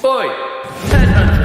Ahoy! Headhunter!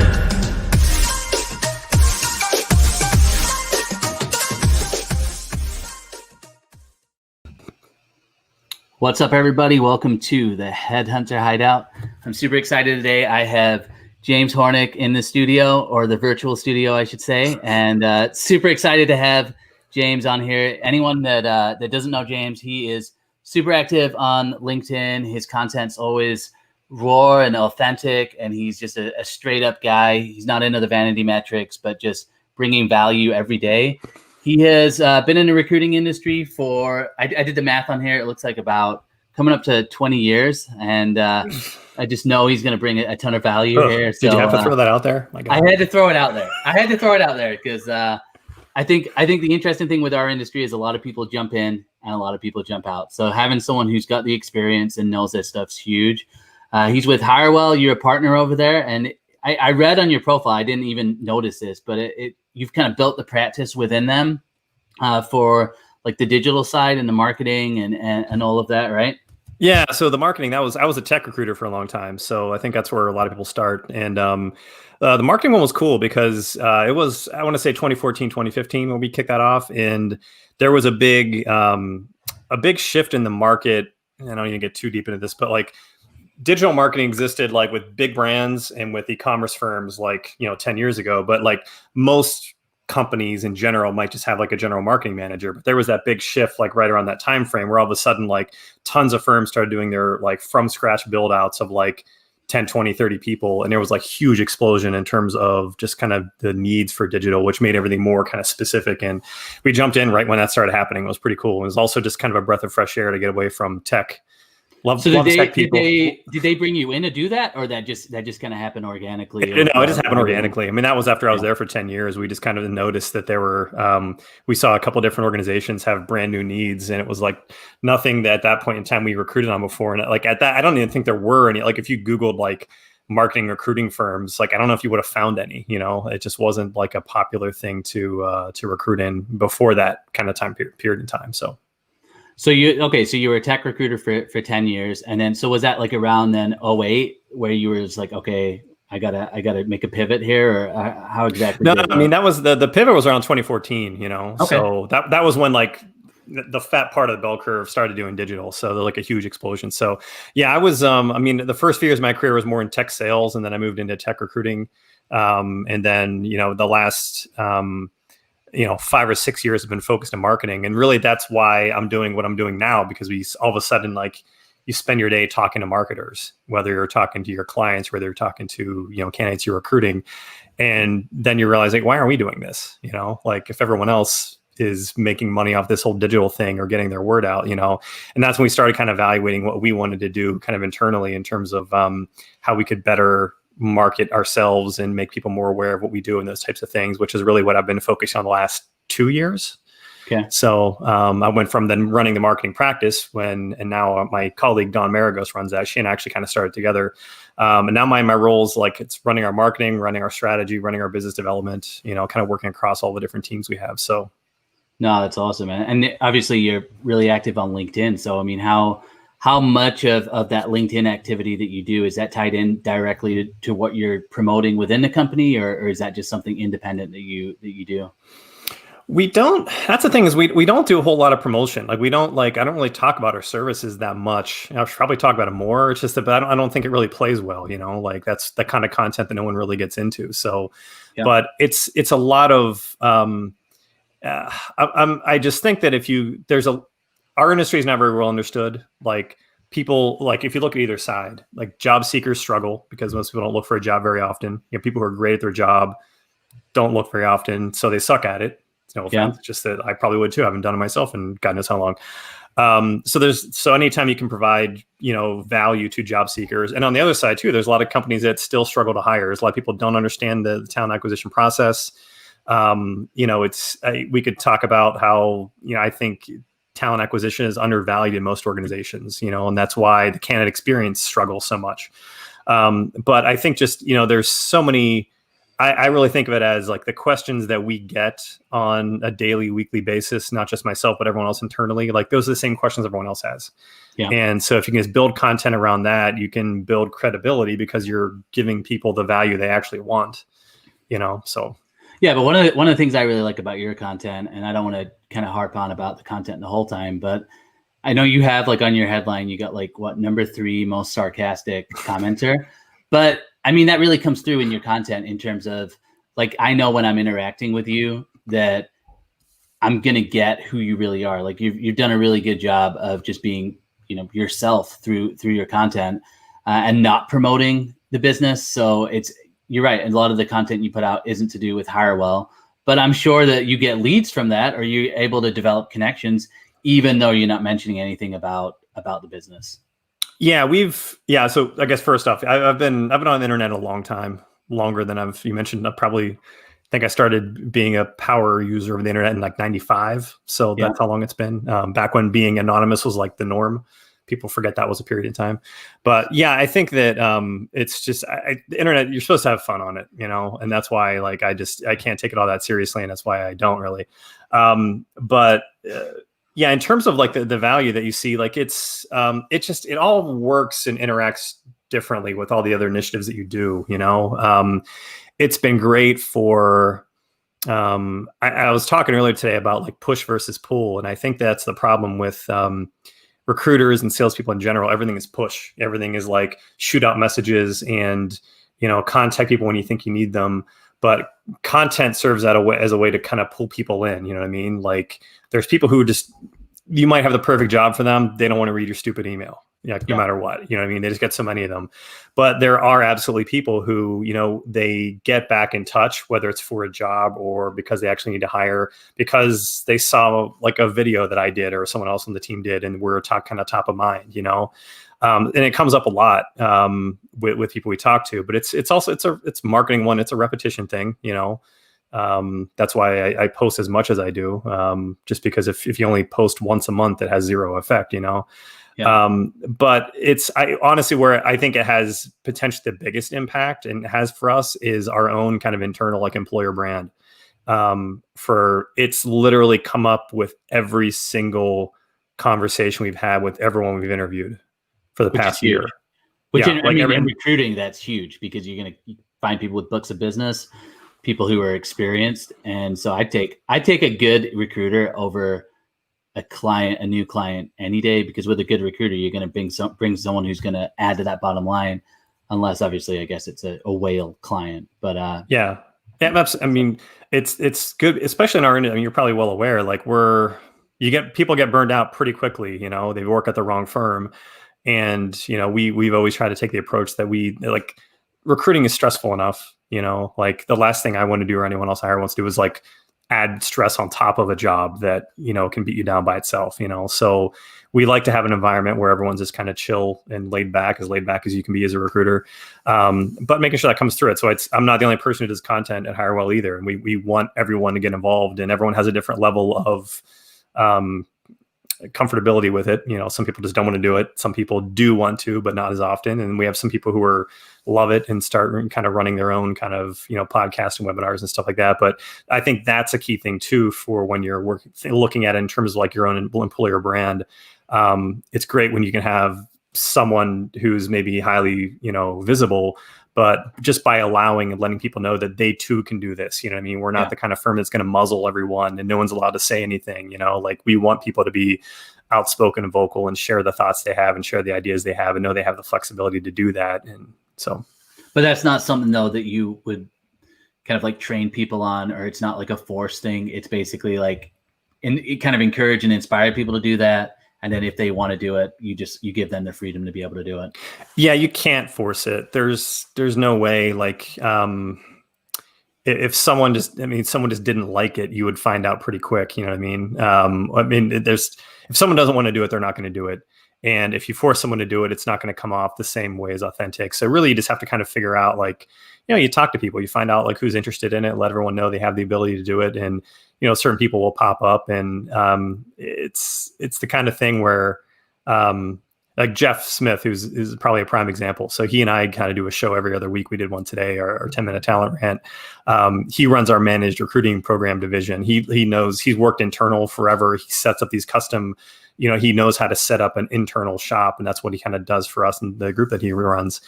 What's up, everybody? Welcome to the Headhunter Hideout. I'm super excited today. I have James Hornick in the studio, or the virtual studio, I should say, and super excited to have James on here. Anyone that doesn't know James, he is super active on LinkedIn. His content's always raw and authentic, and he's just a straight up guy. He's not into the vanity metrics, but just bringing value every day. He has been in the recruiting industry for, I did the math on here. It looks like about coming up to 20 years. And I just know he's going to bring a ton of value here. So, did you have to throw that out there? My God. I had to throw it out there because I think the interesting thing with our industry is a lot of people jump in and a lot of people jump out. So having someone who's got the experience and knows that stuff's huge. He's with Hirewell. You're a partner over there. And I read on your profile, I didn't even notice this, but you've kind of built the practice within them for like the digital side and the marketing and all of that, right? Yeah. So the marketing, I was a tech recruiter for a long time. So I think that's where a lot of people start. And the marketing one was cool because it was, I want to say 2014, 2015 when we kicked that off. And there was a big shift in the market. And I don't even get too deep into this, but like digital marketing existed like with big brands and with e-commerce firms like, 10 years ago. But like most companies in general might just have like a general marketing manager. But there was that big shift like right around that time frame where all of a sudden like tons of firms started doing their like from scratch build outs of like 10, 20, 30 people. And there was like huge explosion in terms of just kind of the needs for digital, which made everything more kind of specific. And we jumped in right when that started happening. It was pretty cool. It was also just kind of a breath of fresh air to get away from tech. Did they bring you in to do that, or that just kind of happened organically? It just happened organically. I mean, that was after I was there for 10 years. We just kind of noticed that there were, we saw a couple of different organizations have brand new needs, and it was like nothing that at that point in time we recruited on before. And like at that, I don't even think there were any. Like if you Googled like marketing recruiting firms, like I don't know if you would have found any. It just wasn't like a popular thing to recruit in before that kind of time period in time. So you were a tech recruiter for 10 years. And then, so was that like around then 2008 where you were just like, okay, I gotta make a pivot here, or how exactly? No, I mean, that was the pivot was around 2014, Okay. So that was when like the fat part of the bell curve started doing digital. So they're like a huge explosion. So yeah, I was, the first few years of my career was more in tech sales, and then I moved into tech recruiting. And then, the last, 5 or 6 years have been focused on marketing. And really that's why I'm doing what I'm doing now, because we all of a sudden, like you spend your day talking to marketers, whether you're talking to your clients, whether you're talking to, candidates you're recruiting. And then you realize like, why aren't we doing this? Like if everyone else is making money off this whole digital thing or getting their word out, and that's when we started kind of evaluating what we wanted to do kind of internally in terms of how we could better market ourselves and make people more aware of what we do and those types of things, which is really what I've been focused on the last 2 years. Okay. So I went from then running the marketing practice and now my colleague Don Maragos runs that. She and I actually kind of started together. And now my roles, like it's running our marketing, running our strategy, running our business development, kind of working across all the different teams we have. So. No, that's awesome, man. And obviously you're really active on LinkedIn. So, I mean, how much of that LinkedIn activity that you do, is that tied in directly to what you're promoting within the company, or is that just something independent that you do? We don't, that's the thing is we don't do a whole lot of promotion. Like I don't really talk about our services that much. I should probably talk about it more. It's just that I don't think it really plays well, like that's the kind of content that no one really gets into. So, yeah. But it's a lot of, I just think that our industry is not very well understood. Like people, like if you look at either side, like job seekers struggle because most people don't look for a job very often. People who are great at their job don't look very often, so they suck at it. It's no offense, It's just that I probably would too. I haven't done it myself in God knows how long. So anytime you can provide, value to job seekers, and on the other side too, there's a lot of companies that still struggle to hire. There's a lot of people don't understand the talent acquisition process. We could talk about how, I think talent acquisition is undervalued in most organizations, and that's why the candidate experience struggles so much. But I think just, there's so many I really think of it as like the questions that we get on a daily, weekly basis, not just myself, but everyone else internally. Like those are the same questions everyone else has. Yeah. And so if you can just build content around that, you can build credibility because you're giving people the value they actually want, so. Yeah, but one of the things I really like about your content, and I don't want to kind of harp on about the content the whole time, but I know you have like on your headline, you got like what, number 3 most sarcastic commenter, but I mean, that really comes through in your content in terms of like, I know when I'm interacting with you that I'm going to get who you really are. Like you've done a really good job of just being, yourself through your content and not promoting the business. So you're right. A lot of the content you put out isn't to do with Hirewell, but I'm sure that you get leads from that, or you're able to develop connections, even though you're not mentioning anything about the business. Yeah, so I guess first off, I've been on the internet a long time, longer than you mentioned. I think I started being a power user of the internet in like 95. So that's how long it's been. Back when being anonymous was like the norm. People forget that was a period of time. But yeah, I think that it's just the internet, you're supposed to have fun on it, and that's why like I can't take it all that seriously, and that's why I don't really. Yeah, in terms of like the value that you see, like it all works and interacts differently with all the other initiatives that you do, it's been great for, I was talking earlier today about like push versus pull. And I think that's the problem with recruiters and salespeople in general. Everything is push. Everything is like shoot out messages and, contact people when you think you need them. But content serves that as a way to kind of pull people in. You know what I mean? Like there's people who you might have the perfect job for them. They don't want to read your stupid email, no matter what, you know what I mean? They just get so many of them. But there are absolutely people who, they get back in touch, whether it's for a job or because they actually need to hire, because they saw like a video that I did or someone else on the team did, and we're kind of top of mind, and it comes up a lot with people we talk to, but it's also, it's marketing one. It's a repetition thing, that's why I post as much as I do, just because if you only post once a month, it has zero effect, but honestly, where I think it has potentially the biggest impact and has for us is our own kind of internal like employer brand. It's literally come up with every single conversation we've had with everyone we've interviewed for the past year. In recruiting, that's huge because you're going to find people with books of business, people who are experienced. And so I take a good recruiter over a new client any day, because with a good recruiter, you're going to bring someone who's going to add to that bottom line, unless obviously, I guess it's a whale client. But that's, it's good, especially in our industry. You're probably well aware, like people get burned out pretty quickly. They work at the wrong firm. And, we've always tried to take the approach that recruiting is stressful enough, like the last thing I want to do or anyone else I hire wants to do is like add stress on top of a job that, can beat you down by itself, so we like to have an environment where everyone's just kind of chill and laid back as you can be as a recruiter, but making sure that comes through it. So I'm not the only person who does content at Hirewell either. And we want everyone to get involved, and everyone has a different level of, comfortability with it. Some people just don't want to do it. Some people do want to, but not as often. And we have some people who love it and start kind of running their own kind of, podcast and webinars and stuff like that. But I think that's a key thing too, for when you're looking at it in terms of like your own employer brand. It's great when you can have someone who's maybe highly, visible, but just by allowing and letting people know that they too can do this, we're not the kind of firm that's going to muzzle everyone and no one's allowed to say anything, like we want people to be outspoken and vocal and share the thoughts they have and share the ideas they have and know they have the flexibility to do that. And so, but that's not something though that you would kind of like train people on, or it's not like a force thing. It's basically like, it kind of encourage and inspire people to do that. And then if they want to do it, you give them the freedom to be able to do it. Yeah, you can't force it. There's no way. Like, if someone just didn't like it, you would find out pretty quick. You know what I mean? If someone doesn't want to do it, they're not going to do it. And if you force someone to do it, it's not going to come off the same way as authentic. So really, you just have to kind of figure out, like, you talk to people, you find out like who's interested in it, let everyone know they have the ability to do it, and certain people will pop up, and it's the kind of thing where like Jeff Smith, is probably a prime example. So he and I kind of do a show every other week. We did one today, our 10-minute talent rant. He runs our managed recruiting program division. He knows, he's worked internal forever. He sets up these custom, he knows how to set up an internal shop, and that's what he kind of does for us and the group that he runs.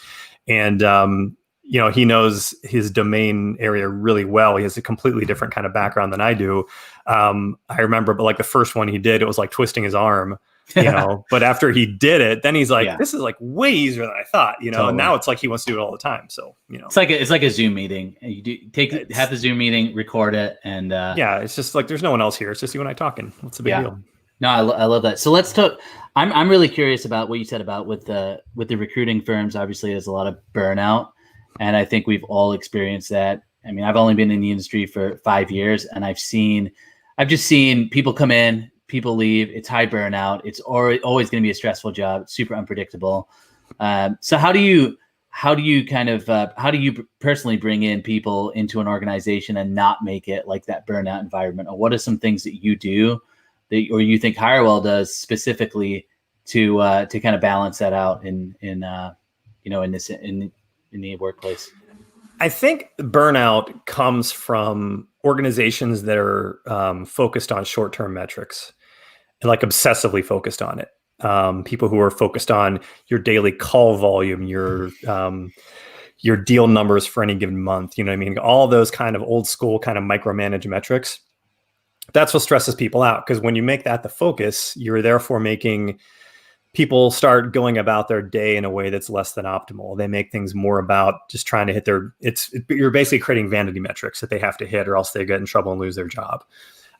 And, he knows his domain area really well. He has a completely different kind of background than I do. I remember, but like the first one he did, it was like twisting his arm. But after he did it, then he's like, this is like way easier than I thought, totally. And now it's like he wants to do it all the time. So, it's like a Zoom meeting. You have the Zoom meeting, record it. And it's just like, there's no one else here. It's just you and I talking. What's the big deal? No, I love that. So let's talk. I'm really curious about what you said about with the recruiting firms. Obviously there's a lot of burnout, and I think we've all experienced that. I mean, I've only been in the industry for 5 years, and I've just seen people come in, people leave. It's high burnout. It's always going to be a stressful job. It's super unpredictable. So how do you personally bring in people into an organization and not make it like that burnout environment? Or what are some things that you do or you think Hirewell does specifically to kind of balance that out in the workplace? I think burnout comes from organizations that are focused on short-term metrics and like obsessively focused on it. People who are focused on your daily call volume, your deal numbers for any given month. You know what I mean? All those kind of old school kind of micromanage metrics. That's what stresses people out, because when you make that the focus, you're therefore making people start going about their day in a way that's less than optimal. They make things more about just trying to hit you're basically creating vanity metrics that they have to hit, or else they get in trouble and lose their job.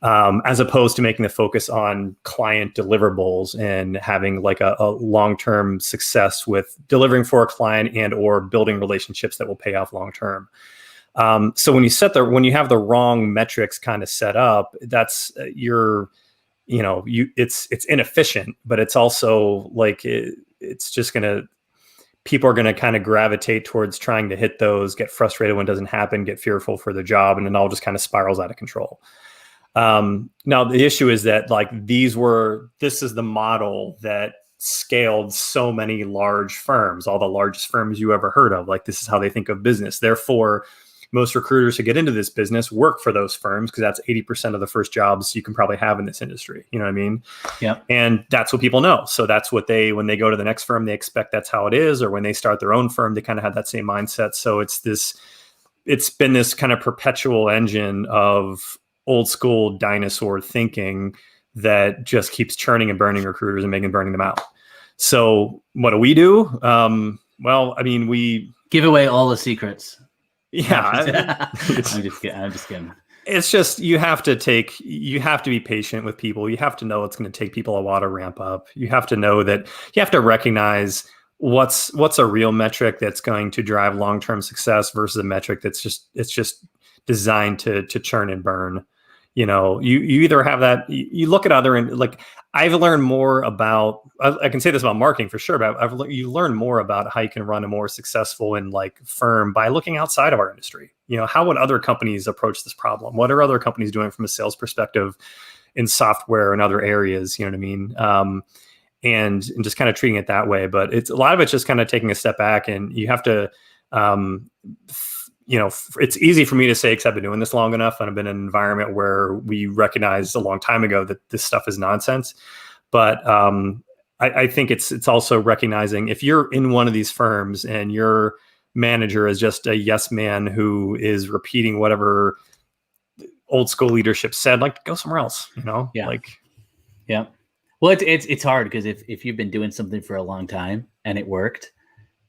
As opposed to making the focus on client deliverables and having like a long-term success with delivering for a client and or building relationships that will pay off long-term. So when you have the wrong metrics kind of set up, that's it's inefficient, but it's also like people are going to kind of gravitate towards trying to hit those, get frustrated when it doesn't happen, get fearful for their job, and it all just kind of spirals out of control. Now the issue is that like this is the model that scaled so many large firms, all the largest firms you ever heard of. Like, this is how they think of business. Therefore, most recruiters who get into this business work for those firms, because that's 80% of the first jobs you can probably have in this industry. You know what I mean? Yeah. And that's what people know. So that's what when they go to the next firm, they expect that's how it is. Or when they start their own firm, they kind of have that same mindset. So it's been this kind of perpetual engine of old school dinosaur thinking that just keeps churning and burning recruiters and burning them out. So what do we do? Well, I mean, we give away all the secrets. Yeah. I'm just kidding. It's just, you have to be patient with people. You have to know it's going to take people a while to ramp up. You have to know that you have to recognize what's a real metric that's going to drive long-term success versus a metric that's just designed to churn and burn. You either have that, you look at like I've learned more about, I can say this about marketing for sure, but you learn more about how you can run a more successful and like firm by looking outside of our industry. How would other companies approach this problem? What are other companies doing from a sales perspective in software and other areas? You know what I mean? And just kind of treating it that way. But a lot of it's just kind of taking a step back, and you have to, it's easy for me to say, because I've been doing this long enough and I've been in an environment where we recognized a long time ago that this stuff is nonsense. But I think it's also recognizing, if you're in one of these firms and your manager is just a yes man who is repeating whatever old school leadership said, like, go somewhere else, Yeah. Like, yeah. Well, it's hard, because if you've been doing something for a long time and it worked,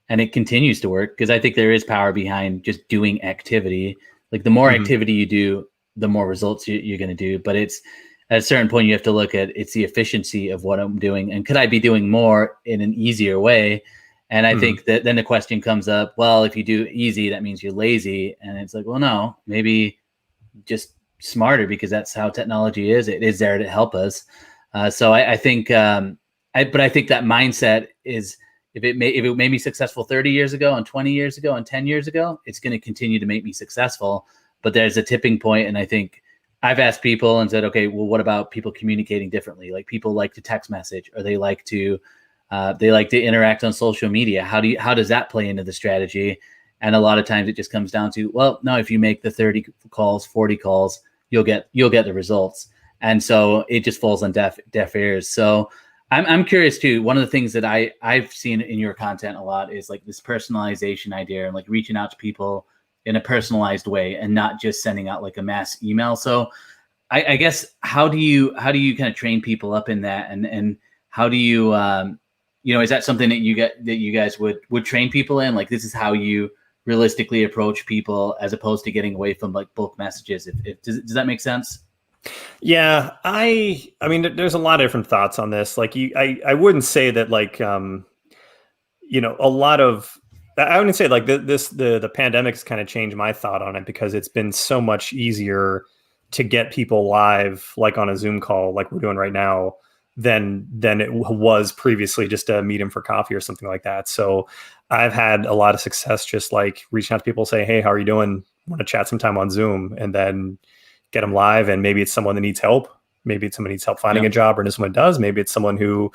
and it continues to work, because I think there is power behind just doing activity. Like, the more activity you do, the more results you're going to do. But it's at a certain point, you have to look at it's the efficiency of what I'm doing, and could I be doing more in an easier way? And I think that then the question comes up, well, if you do easy, that means you're lazy. And it's like, well, no, maybe just smarter, because that's how technology is. It is there to help us. So I think, but I think that mindset is, if it made me successful 30 years ago and 20 years ago and 10 years ago, it's going to continue to make me successful. But there's a tipping point. And I think I've asked people and said, okay, well, what about people communicating differently? Like, people like to text message, or they like to They like to interact on social media. How does that play into the strategy? And a lot of times it just comes down to, well, no, if you make the 30 calls, 40 calls, you'll get the results. And so it just falls on deaf ears. So I'm curious too. One of the things that I've seen in your content a lot is like this personalization idea and like reaching out to people in a personalized way and not just sending out like a mass email. So I guess how do you kind of train people up in that, and how do you is that something that you guys would train people in? Like, this is how you realistically approach people as opposed to getting away from like bulk messages. Does that make sense? Yeah, I mean, there's a lot of different thoughts on this. Like, I wouldn't say that like, a lot of, I wouldn't say like the pandemic has kind of changed my thought on it, because it's been so much easier to get people live, like on a Zoom call, like we're doing right now, than it was previously just to meet them for coffee or something like that. So I've had a lot of success just like reaching out to people, say, hey, how are you doing? Want to chat sometime on Zoom, and then get them live. And maybe it's someone that needs help. Maybe it's someone who needs help finding a job, or knows someone does. Maybe it's someone who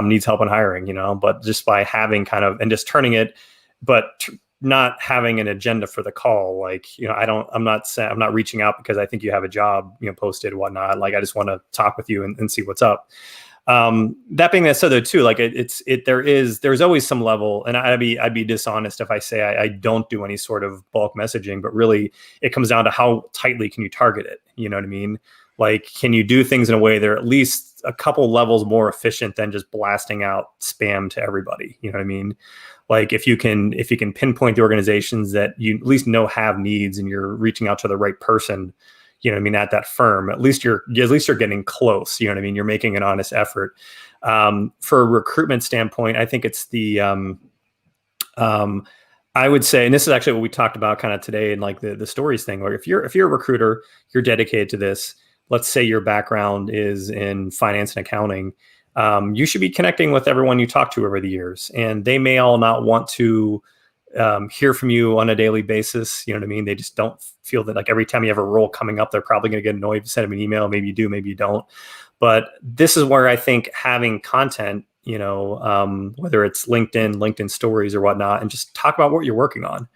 needs help in hiring, but just by having kind of, and just turning it, but not having an agenda for the call. Like, I'm not reaching out because I think you have a job, posted and whatnot. Like, I just want to talk with you and see what's up. That being said, though, too, like there's always some level, and I'd be dishonest if I say I don't do any sort of bulk messaging, but really it comes down to how tightly can you target it? You know what I mean? Like, can you do things in a way that are at least a couple levels more efficient than just blasting out spam to everybody? You know what I mean? Like, if you can pinpoint the organizations that you at least know have needs, and you're reaching out to the right person, at that firm, at least you're getting close. You know what I mean? You're making an honest effort. For a recruitment standpoint, I think it's the, I would say, and this is actually what we talked about kind of today in like the stories thing, where if you're a recruiter, you're dedicated to this. Let's say your background is in finance and accounting. You should be connecting with everyone you talk to over the years, and they may all not want to hear from you on a daily basis. You know what I mean? They just don't feel that like every time you have a role coming up, they're probably going to get annoyed to send them an email. Maybe you do, maybe you don't. But this is where I think having content, whether it's LinkedIn stories or whatnot, and just talk about what you're working on,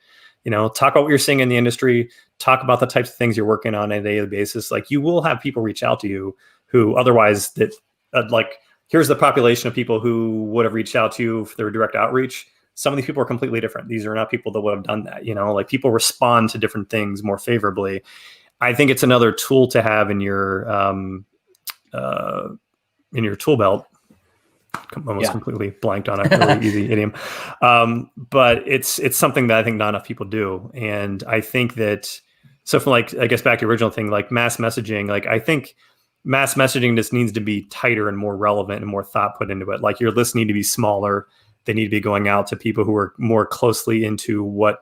talk about what you're seeing in the industry, talk about the types of things you're working on a daily basis. Like, you will have people reach out to you who otherwise that here's the population of people who would have reached out to you for their direct outreach. Some of these people are completely different. These are not people that would have done that. Like, people respond to different things more favorably. I think it's another tool to have in your tool belt. Almost completely blanked on a really easy idiom. But it's something that I think not enough people do. And I think that, so from like, I guess back to the original thing, like mass messaging, like I think mass messaging just needs to be tighter and more relevant and more thought put into it. Like, your lists need to be smaller. They need to be going out to people who are more closely into what,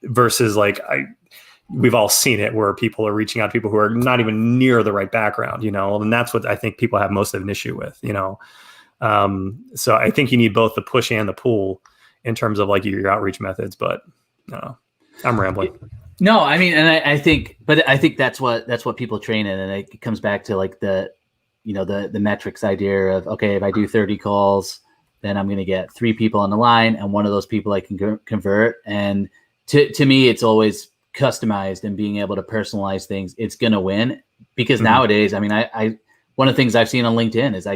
versus like, we've all seen it where people are reaching out to people who are not even near the right background, and that's what I think people have most of an issue with, so I think you need both the push and the pull in terms of like your outreach methods, but I'm rambling. No, I mean, and I think that's what people train in. And it comes back to like the metrics idea of, okay, if I do 30 calls, then I'm going to get 3 people on the line, and one of those people I can convert. And to me, it's always customized and being able to personalize things. It's going to win, because nowadays, I mean, I one of the things I've seen on LinkedIn is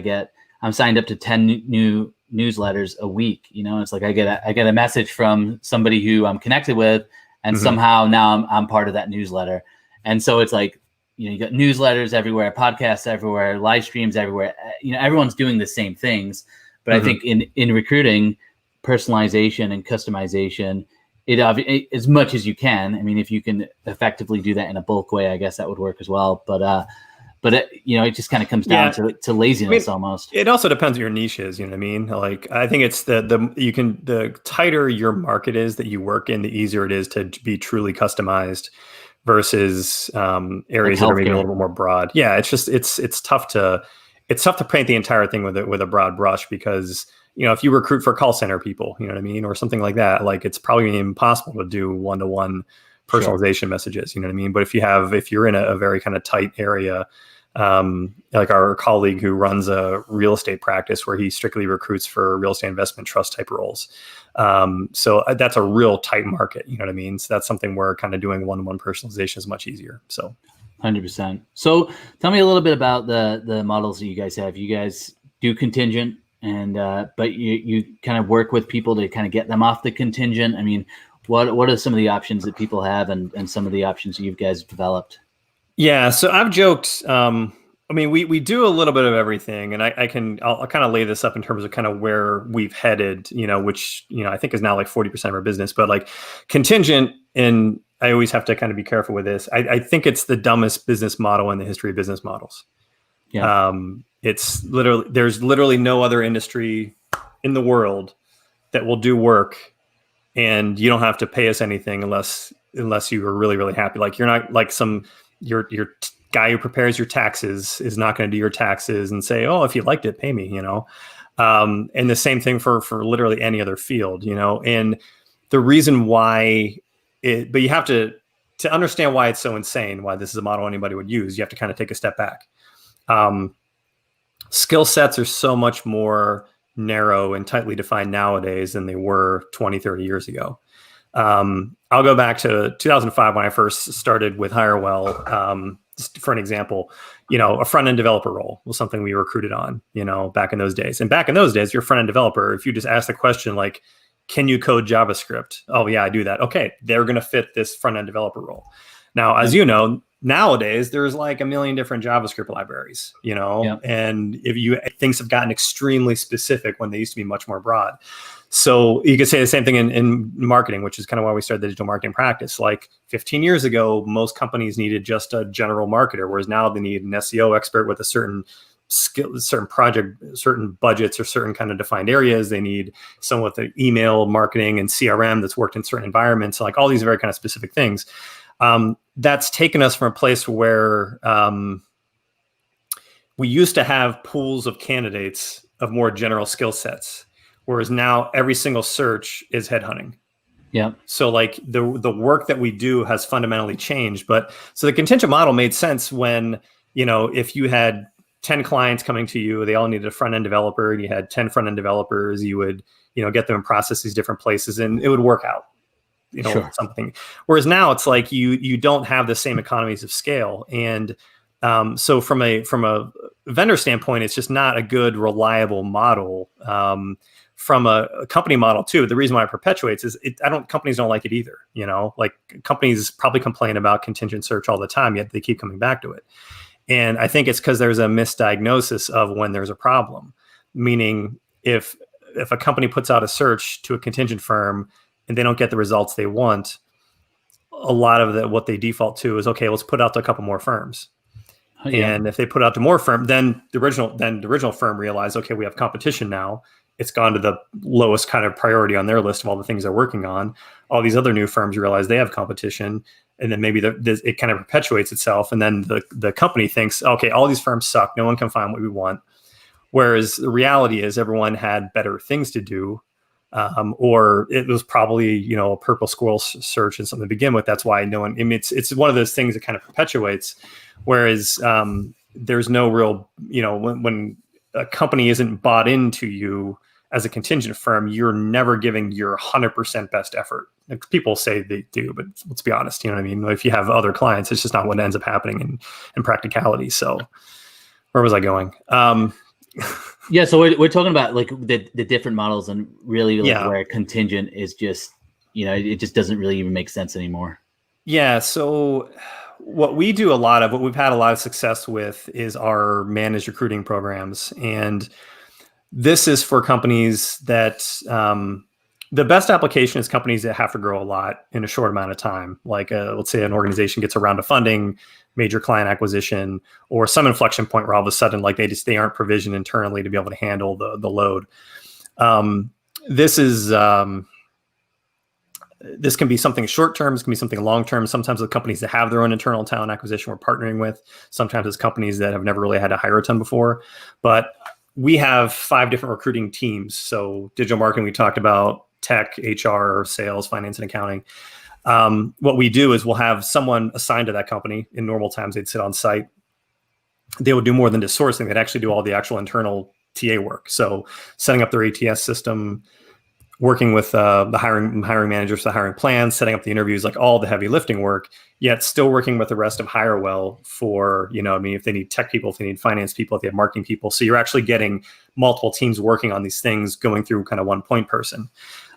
I'm signed up to 10 new newsletters a week. It's like I get a message from somebody who I'm connected with, and somehow now I'm part of that newsletter. And so it's like, you got newsletters everywhere, podcasts everywhere, live streams everywhere. Everyone's doing the same things. But I think in recruiting, personalization and customization, as much as you can. I mean, if you can effectively do that in a bulk way, I guess that would work as well. But it just kind of comes down to laziness almost. It also depends on your niches. You know what I mean? Like, I think it's the tighter your market is that you work in, the easier it is to be truly customized versus areas that are maybe a little bit more broad. Yeah, it's just it's tough to paint the entire thing with a broad brush, because if you recruit for call center people, you know what I mean, or something like that, like it's probably impossible to do one-to-one personalization messages, you know what I mean? But if you're in a very kind of tight area, Like our colleague who runs a real estate practice where he strictly recruits for real estate investment trust type roles. So that's a real tight market, you know what I mean? So that's something where kind of doing one-to-one personalization is much easier. So 100%. So tell me a little bit about the models that you guys have. You guys do contingent, and but you kind of work with people to kind of get them off the contingent. I mean, what are some of the options that people have, and some of the options that you guys developed? Yeah, so I've joked. I mean, we do a little bit of everything, and I'll kind of lay this up in terms of kind of where we've headed, which, I think is now like 40% of our business, but like contingent, and I always have to kind of be careful with this. I think it's the dumbest business model in the history of business models. Yeah. There's literally no other industry in the world that will do work and you don't have to pay us anything unless you are really, really happy. Like, you're not like your guy who prepares your taxes is not going to do your taxes and say, oh, if you liked it, pay me, and the same thing for literally any other field, and the reason why but you have to understand why it's so insane, why this is a model anybody would use. You have to kind of take a step back. Skill sets are so much more narrow and tightly defined nowadays than they were 20, 30 years ago. I'll go back to 2005 when I first started with Hirewell. Just for an example, a front-end developer role was something we recruited on, back in those days. And back in those days, you're a front-end developer. If you just ask the question, like, can you code JavaScript? Oh yeah, I do that. Okay, they're going to fit this front-end developer role. Now, as you know, nowadays there's like a million different JavaScript libraries, and things have gotten extremely specific when they used to be much more broad. So you could say the same thing in marketing, which is kind of why we started the digital marketing practice. Like 15 years ago, most companies needed just a general marketer, whereas now they need an SEO expert with a certain skill, certain project, certain budgets, or certain kind of defined areas. They need someone with the email marketing and CRM that's worked in certain environments. So like all these very kind of specific things. That's taken us from a place where we used to have pools of candidates of more general skill sets, whereas now every single search is headhunting. Yeah. So like the work that we do has fundamentally changed. But so the contingent model made sense when, if you had 10 clients coming to you, they all needed a front-end developer, and you had 10 front-end developers, you would, get them in process these different places, and it would work out. Sure. Something. Whereas now it's like you don't have the same economies of scale. And so from a vendor standpoint, it's just not a good, reliable model. From a company model too, the reason why it perpetuates is companies don't like it either. Like companies probably complain about contingent search all the time, yet they keep coming back to it. And I think it's because there's a misdiagnosis of when there's a problem. Meaning if a company puts out a search to a contingent firm and they don't get the results they want, a lot of what they default to is, okay, let's put out to a couple more firms. Oh, yeah. And if they put out to more firms, then the original firm realized, okay, we have competition now. It's gone to the lowest kind of priority on their list of all the things they're working on. All these other new firms realize they have competition, and then maybe it kind of perpetuates itself. And then the company thinks, okay, all these firms suck. No one can find what we want. Whereas the reality is everyone had better things to do. Or it was probably, a purple squirrel search and something to begin with. That's why no one, it's one of those things that kind of perpetuates. Whereas there's no real, when a company isn't bought into you as a contingent firm, you're never giving your 100% best effort. Like, people say they do, but let's be honest, you know what I mean? If you have other clients, it's just not what ends up happening in practicality. So where was I going? Yeah, so we're talking about like the different models, and really where contingent is just, it just doesn't really even make sense anymore. Yeah, so what we've had a lot of success with is our managed recruiting programs. And this is for companies that the best application is companies that have to grow a lot in a short amount of time. Like let's say an organization gets a round of funding, major client acquisition, or some inflection point where all of a sudden, like they aren't provisioned internally to be able to handle the load. This can be something short term, this can be something long term. Sometimes the companies that have their own internal talent acquisition we're partnering with. Sometimes it's companies that have never really had to hire a ton before. But we have 5 different recruiting teams. So digital marketing, we talked about, tech, HR, sales, finance, and accounting. What we do is we'll have someone assigned to that company. In normal times, they'd sit on site. they would do more than just sourcing. They'd actually do all the actual internal TA work. So setting up their ATS system, working with the hiring managers, the hiring plans, setting up the interviews, like all the heavy lifting work, yet still working with the rest of Hirewell for, if they need tech people, if they need finance people, if they have marketing people. So you're actually getting multiple teams working on these things, going through kind of one point person.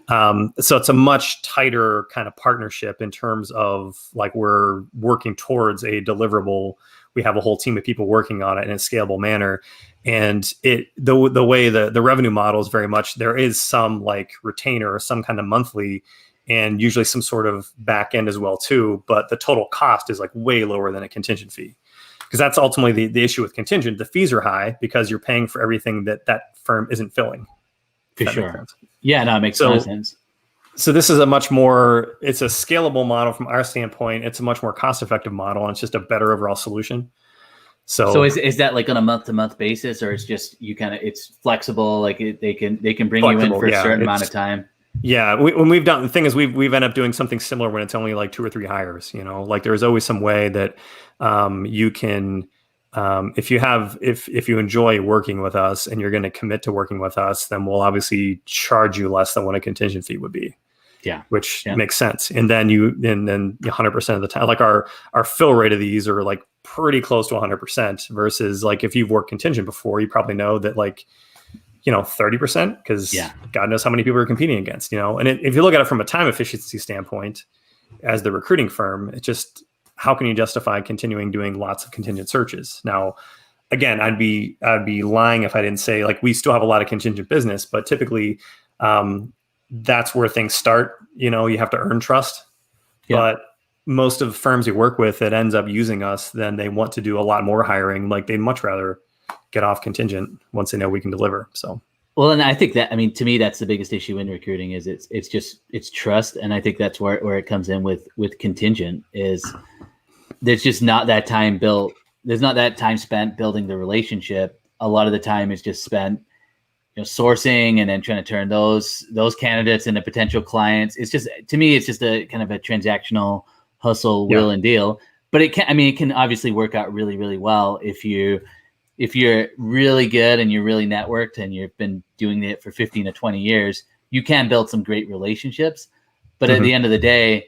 So it's a much tighter kind of partnership in terms of like we're working towards a deliverable. We have a whole team of people working on it in a scalable manner. And the way the revenue model is very much, there is some like retainer or some kind of monthly and usually some sort of back end as well too. But the total cost is like way lower than a contingent fee, because that's ultimately the issue with contingent. The fees are high because you're paying for everything that firm isn't filling. For sure. Yeah, no, it makes a lot of sense. So this is it's a scalable model from our standpoint. It's a much more cost-effective model, and it's just a better overall solution. So is that like on a month-to-month basis, or it's just it's flexible? Like they can bring you in for a certain amount of time. Yeah, when we've done, the thing is we've ended up doing something similar when it's only like 2 or 3 hires. Like there's always some way that you can. If you enjoy working with us and you're going to commit to working with us, then we'll obviously charge you less than what a contingent fee would be. Yeah. Which makes sense. And then 100% of the time, like our fill rate of these are like pretty close to 100% versus like if you've worked contingent before, you probably know that 30%, because God knows how many people are competing against, and if you look at it from a time efficiency standpoint as the recruiting firm, it just, how can you justify continuing doing lots of contingent searches? Now, again, I'd be lying if I didn't say like we still have a lot of contingent business, but typically that's where things start. You have to earn trust. Yeah. But most of the firms you work with that ends up using us, then they want to do a lot more hiring. Like they'd much rather get off contingent once they know we can deliver. So. Well, and I think that, to me, that's the biggest issue in recruiting is it's trust. And I think that's where it comes in with contingent is there's just not that time built. There's not that time spent building the relationship. A lot of the time is just spent, sourcing and then trying to turn those candidates into potential clients. It's just, to me, it's just a kind of a transactional hustle, will and deal. But it can obviously work out really, really well if you're really good and you're really networked and you've been doing it for 15 to 20 years, you can build some great relationships. But at the end of the day,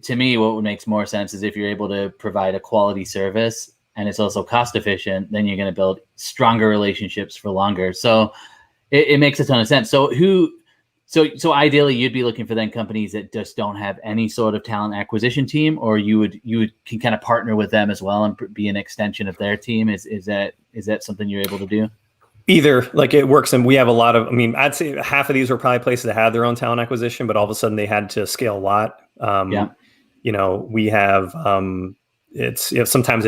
to me, what makes more sense is if you're able to provide a quality service and it's also cost efficient, then you're going to build stronger relationships for longer. So it makes a ton of sense. So ideally you'd be looking for then companies that just don't have any sort of talent acquisition team, or you can kind of partner with them as well and be an extension of their team. Is that something you're able to do? Either, like it works. And we have a lot of, I'd say half of these were probably places that had their own talent acquisition, but all of a sudden they had to scale a lot. We have, sometimes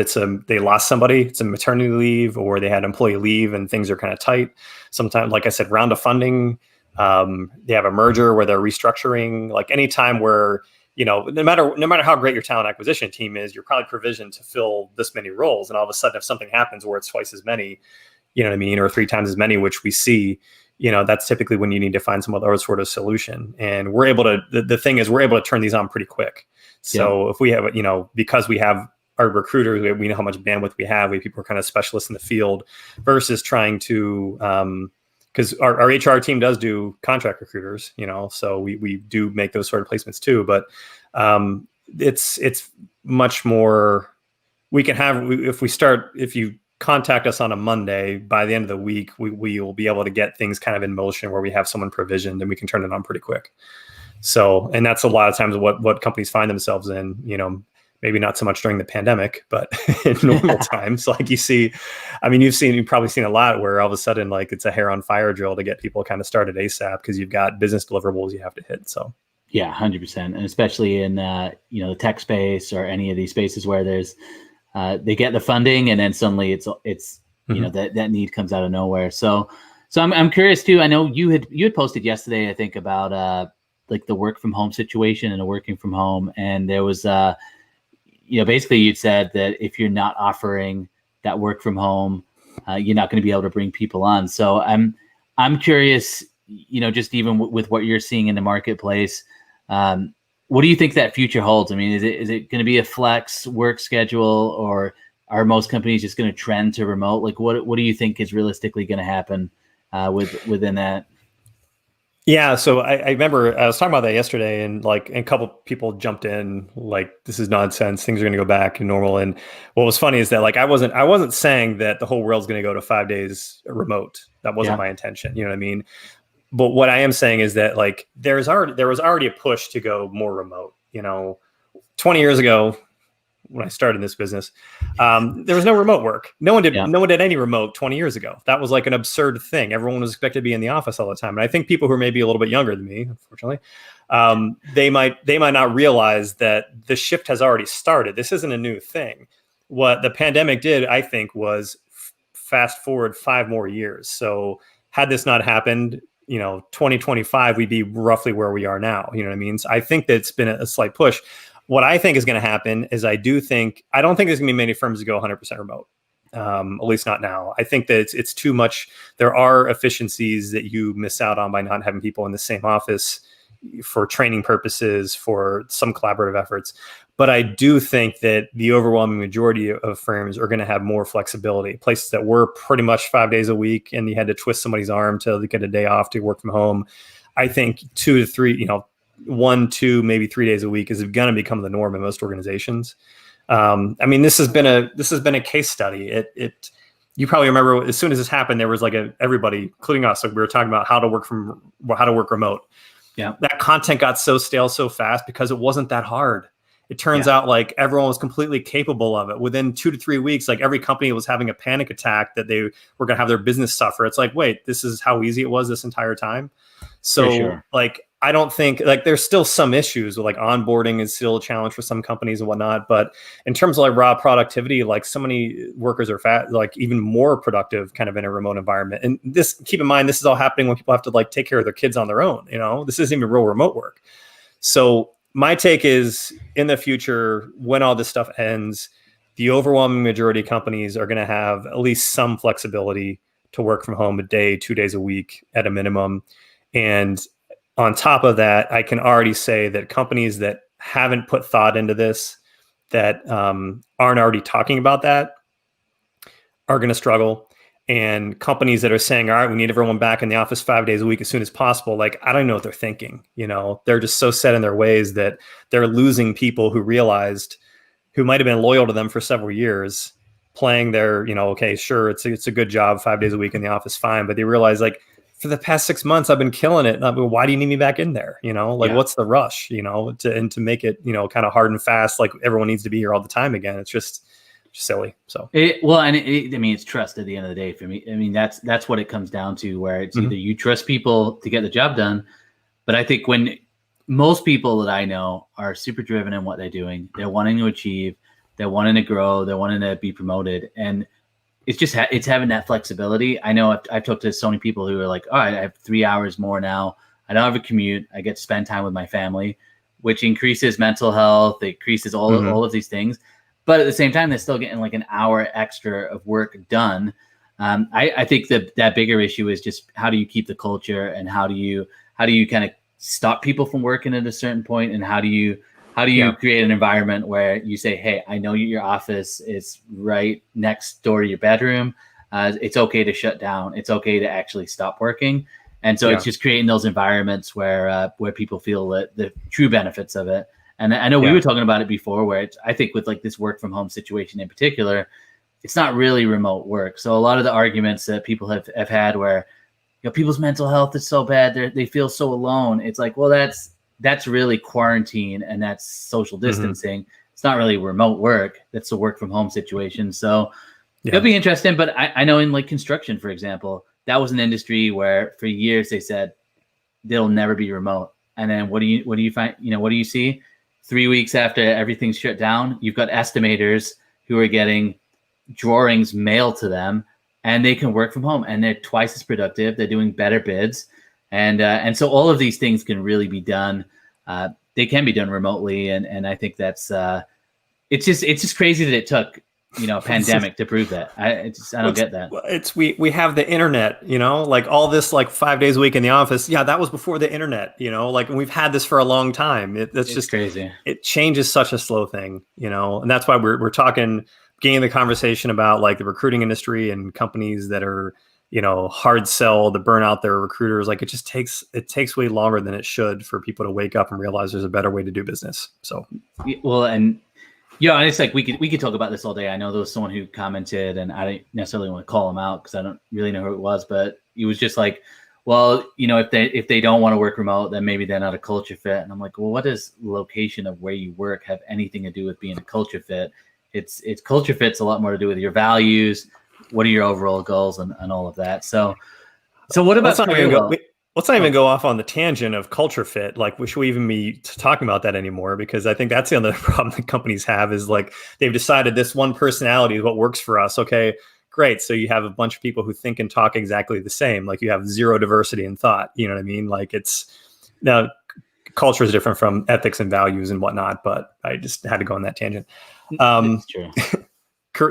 they lost somebody, it's a maternity leave, or they had employee leave and things are kind of tight. Sometimes, like I said, round of funding, they have a merger where they're restructuring, like any time where, no matter how great your talent acquisition team is, you're probably provisioned to fill this many roles. And all of a sudden, if something happens where it's twice as many, or 3 times as many, which we see, that's typically when you need to find some other sort of solution. And we're able to, the thing is, we're able to turn these on pretty quick. So if we have, because we have our recruiters, we know how much bandwidth we have. We have people who are kind of specialists in the field versus trying to, because our HR team does do contract recruiters, so we do make those sort of placements too. But it's much more, we can have, if you contact us on a Monday, by the end of the week, we will be able to get things kind of in motion where we have someone provisioned and we can turn it on pretty quick. So, and that's a lot of times what companies find themselves in, maybe not so much during the pandemic, but in normal times, like you've probably seen a lot where all of a sudden, like it's a hair on fire drill to get people kind of started ASAP because you've got business deliverables you have to hit. So. Yeah, 100%. And especially in, the tech space or any of these spaces where there's, they get the funding and then suddenly it's that need comes out of nowhere. So I'm curious too. I know you had posted yesterday, I think, about like the work from home situation and the working from home. And there was, basically you'd said that if you're not offering that work from home, you're not going to be able to bring people on. So I'm curious, just even with what you're seeing in the marketplace, what do you think that future holds? Is it going to be a flex work schedule, or are most companies just going to trend to remote? Like, what do you think is realistically going to happen within that? Yeah, so I remember I was talking about that yesterday, and like a couple people jumped in like, this is nonsense. Things are going to go back to normal. And what was funny is that like I wasn't saying that the whole world's going to go to 5 days remote. That wasn't my intention. You know what I mean? But what I am saying is that like there was already a push to go more remote. 20 years ago, when I started in this business, there was no remote work. No one did any remote 20 years ago. That was like an absurd thing. Everyone was expected to be in the office all the time. And I think people who are maybe a little bit younger than me, unfortunately, they might not realize that the shift has already started. This isn't a new thing. What the pandemic did, I think, was fast forward 5 more years. So had this not happened, 2025, we'd be roughly where we are now. You know what I mean? So I think that it's been a slight push. What I think is going to happen is I don't think there's going to be many firms that go 100% remote, at least not now. I think that it's too much. There are efficiencies that you miss out on by not having people in the same office for training purposes, for some collaborative efforts. But I do think that the overwhelming majority of firms are going to have more flexibility. Places that were pretty much 5 days a week and you had to twist somebody's arm to get a day off to work from home. I think 2 to 3, 1, 2, maybe 3 days a week is going to become the norm in most organizations. This has been a case study. You probably remember as soon as this happened, there was like everybody, including us, like we were talking about how to work remote. Yeah, that content got so stale so fast because it wasn't that hard. It turns out like everyone was completely capable of it. Within 2 to 3 weeks, like every company was having a panic attack that they were going to have their business suffer. It's like, wait, this is how easy it was this entire time. So like, I don't think like there's still some issues with like onboarding is still a challenge for some companies and whatnot. But in terms of like raw productivity, like so many workers are like even more productive kind of in a remote environment. And this, keep in mind, this is all happening when people have to like take care of their kids on their own. This isn't even real remote work. So my take is in the future, when all this stuff ends, the overwhelming majority of companies are going to have at least some flexibility to work from home a day, 2 days a week at a minimum. And on top of that, I can already say that companies that haven't put thought into this, that aren't already talking about that, are going to struggle. And companies that are saying, all right, we need everyone back in the office 5 days a week as soon as possible, like, I don't know what they're thinking. They're just so set in their ways that they're losing people who might have been loyal to them for several years, playing their, okay, sure, it's a good job 5 days a week in the office, fine. But they realize like, for the past 6 months, I've been killing it. Why do you need me back in there? What's the rush, to make it, kind of hard and fast, like everyone needs to be here all the time again. It's just silly. So it's trust at the end of the day for me. I mean, that's what it comes down to, where it's either you trust people to get the job done. But I think when most people that I know are super driven in what they're doing, they're wanting to achieve, they're wanting to grow, they're wanting to be promoted. And it's just it's having that flexibility. I know I've talked to so many people who are like, all right, I have 3 hours more now. I don't have a commute. I get to spend time with my family, which increases mental health. It increases all of these things. But at the same time, they're still getting like an hour extra of work done. I think that bigger issue is just how do you keep the culture, and how do you kind of stop people from working at a certain point, and how do you create an environment where you say, hey, I know your office is right next door to your bedroom. It's okay to shut down. It's okay to actually stop working. And so it's just creating those environments where people feel the true benefits of it. And I know we were talking about it before, where I think with like this work from home situation in particular, it's not really remote work. So a lot of the arguments that people have had where, people's mental health is so bad, they feel so alone. It's like, well, that's really quarantine, and that's social distancing. It's not really remote work. That's a work from home situation. So it'll be interesting. But I know in like construction, for example, that was an industry where for years they said they'll never be remote. And then what do you find? What do you see? 3 weeks after everything's shut down, you've got estimators who are getting drawings mailed to them, and they can work from home, and they're twice as productive. They're doing better bids. And so all of these things can really be done. They can be done remotely. And I think that's, it's just crazy that it took, a pandemic to prove that. I don't get that. We have the internet, like all this, like 5 days a week in the office. Yeah. That was before the internet, like we've had this for a long time. It's just crazy. It changes such a slow thing, and that's why we're talking getting the conversation about like the recruiting industry and companies that are, hard sell to burn out their recruiters. Like it takes way longer than it should for people to wake up and realize there's a better way to do business. So, well, and it's like we could talk about this all day. I know there was someone who commented, and I didn't necessarily want to call him out because I don't really know who it was, but he was just like, well, if they don't want to work remote, then maybe they're not a culture fit. And I'm like, well, what does location of where you work have anything to do with being a culture fit? It's culture fit's a lot more to do with your values. What are your overall goals and all of that? So what about Hirewell? Let's not even go off on the tangent of culture fit. Like, should we even be talking about that anymore? Because I think that's the other problem that companies have is like they've decided this one personality is what works for us. Okay, great. So you have a bunch of people who think and talk exactly the same. Like you have zero diversity in thought. You know what I mean? Like now culture is different from ethics and values and whatnot. But I just had to go on that tangent. That's true.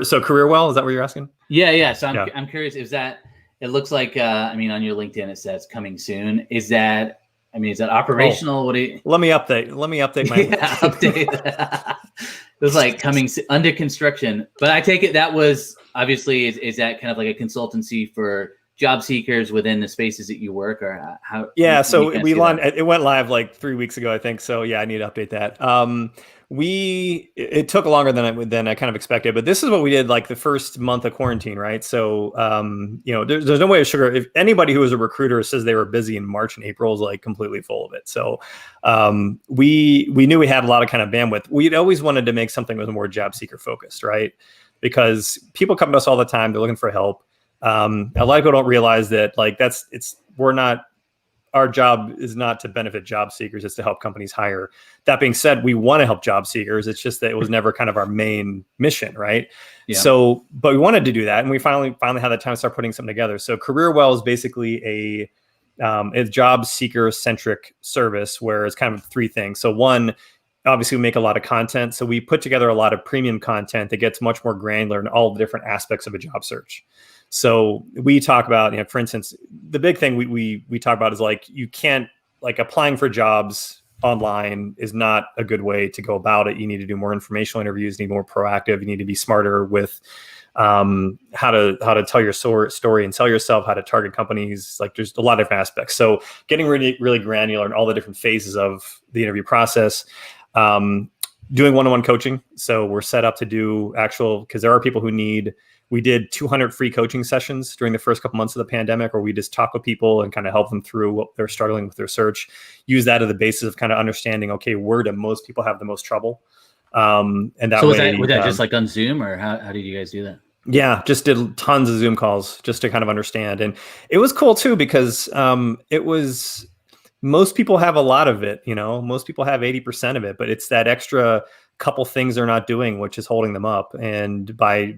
So Hirewell, is that what you're asking? Yeah. So I'm curious. Is that? It looks like on your LinkedIn it says coming soon. Is that operational? What do you? Let me update my update. It was like coming under construction, but I take it that was obviously is that kind of like a consultancy for job seekers within the spaces that you work, or how? Yeah, so it went live like 3 weeks ago, I think. So yeah, I need to update that. It took longer than I kind of expected, but this is what we did like the first month of quarantine, right? So there's no way to sugar. If anybody who was a recruiter says they were busy in March and April is like completely full of it. So we knew we had a lot of kind of bandwidth. We'd always wanted to make something that was more job seeker focused, right? Because people come to us all the time, they're looking for help. A lot of people don't realize that like our job is not to benefit job seekers, it's to help companies hire. That being said, we want to help job seekers. It's just that it was never kind of our main mission, right? Yeah. So, but we wanted to do that, and we finally had the time to start putting something together. So Hirewell is basically a job seeker centric service where it's kind of three things. So one, obviously we make a lot of content. So we put together a lot of premium content that gets much more granular in all the different aspects of a job search. So we talk about, for instance, the big thing we talk about is like, you can't like applying for jobs online is not a good way to go about it. You need to do more informational interviews, you need more proactive, you need to be smarter with how to tell your story and sell yourself, how to target companies. Like there's a lot of different aspects. So getting really, really granular in all the different phases of the interview process. Doing one-on-one coaching. So we're set up to do because there are people who we did 200 free coaching sessions during the first couple months of the pandemic, where we just talk with people and kind of help them through what they're struggling with their search. Use that as the basis of kind of understanding, okay, where do most people have the most trouble? And that so way, was that just like on Zoom, or how did you guys do that? Yeah, just did tons of Zoom calls just to kind of understand. And it was cool too, because most people have a lot of it, most people have 80% of it, but it's that extra couple things they're not doing, which is holding them up. And by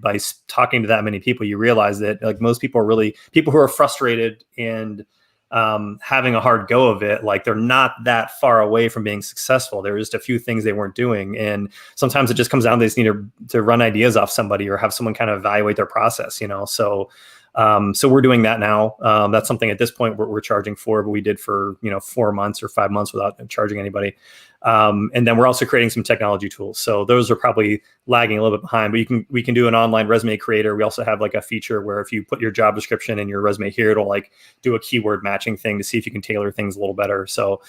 talking to that many people, you realize that like most people are really people who are frustrated and having a hard go of it. Like they're not that far away from being successful. There were just a few things they weren't doing. And sometimes it just comes down to they just need to run ideas off somebody or have someone kind of evaluate their process, So we're doing that now. That's something at this point we're charging for, but we did for 4 months or 5 months without charging anybody. And then we're also creating some technology tools. So those are probably lagging a little bit behind, but we can do an online resume creator. We also have like a feature where if you put your job description in your resume here, it'll like do a keyword matching thing to see if you can tailor things a little better. So,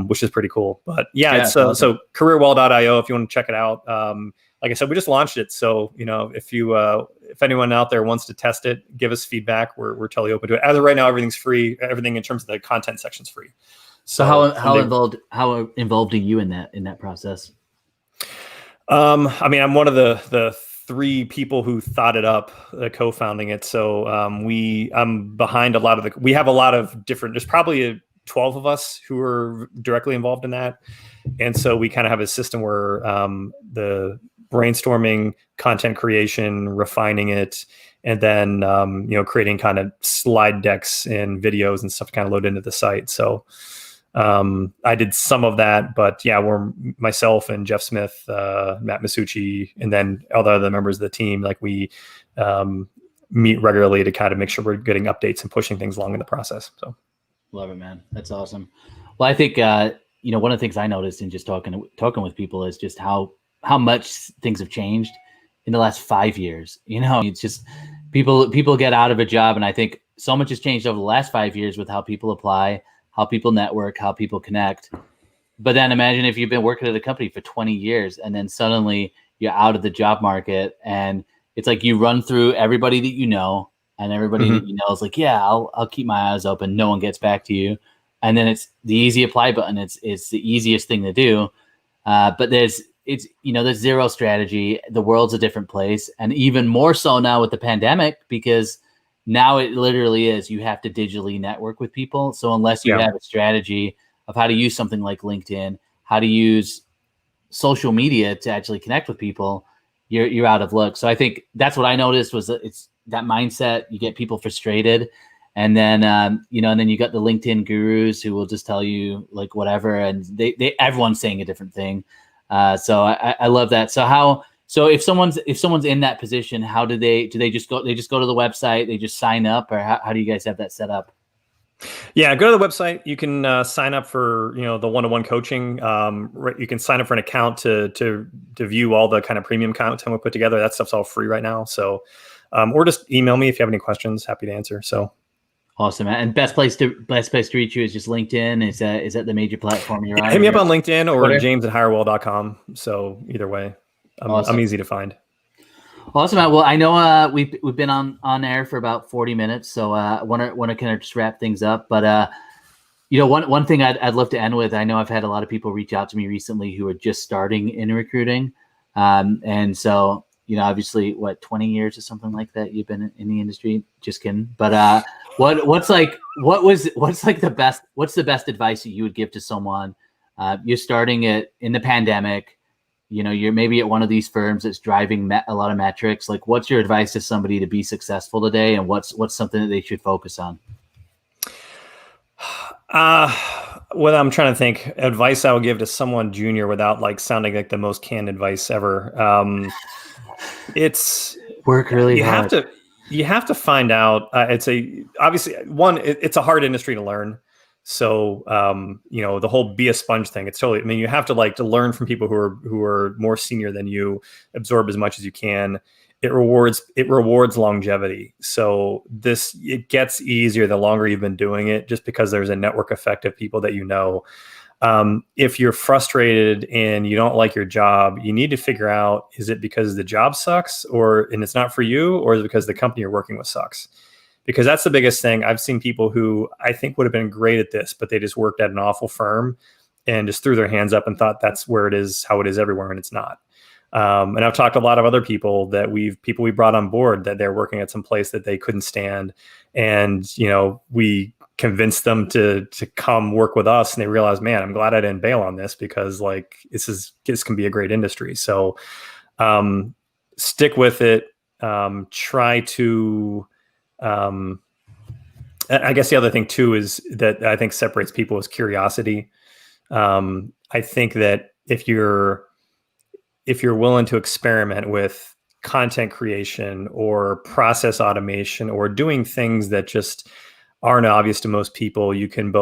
which is pretty cool. But it's awesome. So Hirewell.io if you want to check it out. Like I said, we just launched it. So, if anyone out there wants to test it, give us feedback. We're totally open to it. As of right now, everything's free. Everything in terms of the content section's free. So how involved are you in that process? I'm one of the three people who thought it up, co-founding it. So I'm behind a lot of we have a lot of different. There's probably 12 of us who are directly involved in that, and so we kind of have a system where the brainstorming, content creation, refining it, and then creating kind of slide decks and videos and stuff to kind of load into the site. So I did some of that, but we're myself and Jeff Smith, Matt Masucci, and then all the other members of the team. Like we meet regularly to kind of make sure we're getting updates and pushing things along in the process. So love it, man. That's awesome. Well, I think one of the things I noticed in just talking with people is just how much things have changed in the last 5 years. It's just people get out of a job, and I think so much has changed over the last 5 years with how people apply, how people network, how people connect. But then imagine if you've been working at a company for 20 years and then suddenly you're out of the job market, and it's like you run through everybody that you know, and everybody that you know is like, yeah, I'll keep my eyes open. No one gets back to you. And then it's the easy apply button. It's the easiest thing to do. But there's zero strategy. The world's a different place. And even more so now with the pandemic, because now it literally is, you have to digitally network with people. So unless you have a strategy of how to use something like LinkedIn, how to use social media to actually connect with people, you're out of luck. So I think that's what I noticed was that it's that mindset. You get people frustrated, and then and then you got the LinkedIn gurus who will just tell you like whatever, and they everyone's saying a different thing. So I love that. So if someone's in that position, how do they just go? They just go to the website, they just sign up, or how do you guys have that set up? Yeah, go to the website. You can sign up for the one-to-one coaching. You can sign up for an account to view all the kind of premium content we put together. That stuff's all free right now. So, or just email me if you have any questions. Happy to answer. So, awesome. And best place to reach you is just LinkedIn. Is that the major platform you're on? Hit me up on LinkedIn or james@hirewell.com. So either way, I'm easy to find. Awesome. Well, I know we've been on air for about 40 minutes, so I want to kind of just wrap things up. But one thing I'd love to end with. I know I've had a lot of people reach out to me recently who are just starting in recruiting, and so obviously, 20 years or something like that you've been in the industry. Just kidding. But what's the best advice that you would give to someone? You're starting it in the pandemic. You're maybe at one of these firms that's driving a lot of metrics. Like, what's your advice to somebody to be successful today, and what's something that they should focus on? Well, I'm trying to think. Advice I would give to someone junior without sounding like the most canned advice ever. It's work really hard. You have to find out. It's a hard industry to learn. So, the whole be a sponge thing, it's totally, you have to learn from people who are more senior than you, absorb as much as you can. It rewards longevity. So it gets easier the longer you've been doing it, just because there's a network effect of people that if you're frustrated and you don't like your job, you need to figure out, is it because the job sucks and it's not for you, or is it because the company you're working with sucks? Because that's the biggest thing. I've seen people who I think would have been great at this, but they just worked at an awful firm and just threw their hands up and thought that's where it is, how it is everywhere, and it's not. And I've talked to a lot of other people that we brought on board that they're working at some place that they couldn't stand, and we convinced them to come work with us, and they realized, man, I'm glad I didn't bail on this, because this can be a great industry. So stick with it. Try to. I guess the other thing too is that I think separates people is curiosity. I think that if you're willing to experiment with content creation or process automation or doing things that just aren't obvious to most people, you can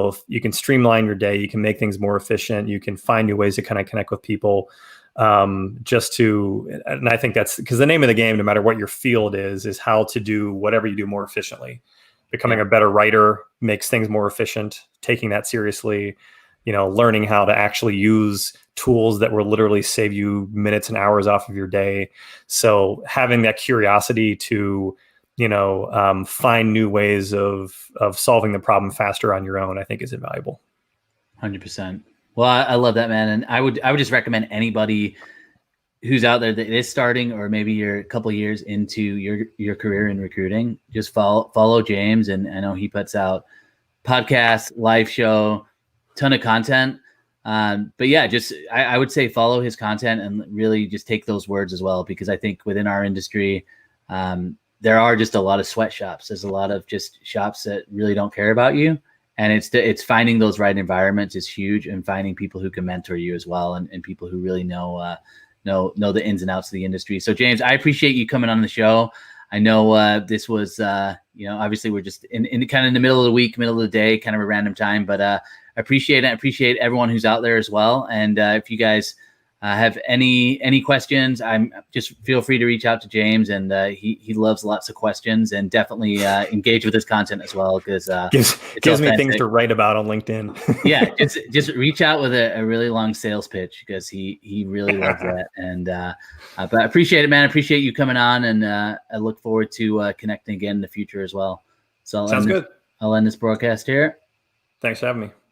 streamline your day, you can make things more efficient, you can find new ways to kind of connect with people. And I think that's because the name of the game, no matter what your field is how to do whatever you do more efficiently. Becoming a better writer makes things more efficient, taking that seriously, learning how to actually use tools that will literally save you minutes and hours off of your day. So having that curiosity to, find new ways of solving the problem faster on your own, I think is invaluable. 100%. Well, I love that, man. And I would just recommend anybody who's out there that is starting, or maybe you're a couple of years into your career in recruiting, just follow James. And I know he puts out podcasts, live show, ton of content. But yeah, I would say follow his content and really just take those words as well, because I think within our industry, there are just a lot of sweatshops. There's a lot of just shops that really don't care about you. And it's finding those right environments is huge, and finding people who can mentor you as well, and people who really know the ins and outs of the industry. So James, I appreciate you coming on the show. I know this was obviously we're just in kind of in the middle of the week, middle of the day, kind of a random time, but I appreciate it. I appreciate everyone who's out there as well. And if you guys have any questions, I'm just feel free to reach out to James, and he loves lots of questions, and definitely engage with his content as well, because gives me things to write about on LinkedIn. Yeah, just reach out with a really long sales pitch, because he really loves that. And but I appreciate it, man. I appreciate you coming on, and I look forward to connecting again in the future as well. So Sounds good. I'll end this broadcast here. Thanks for having me.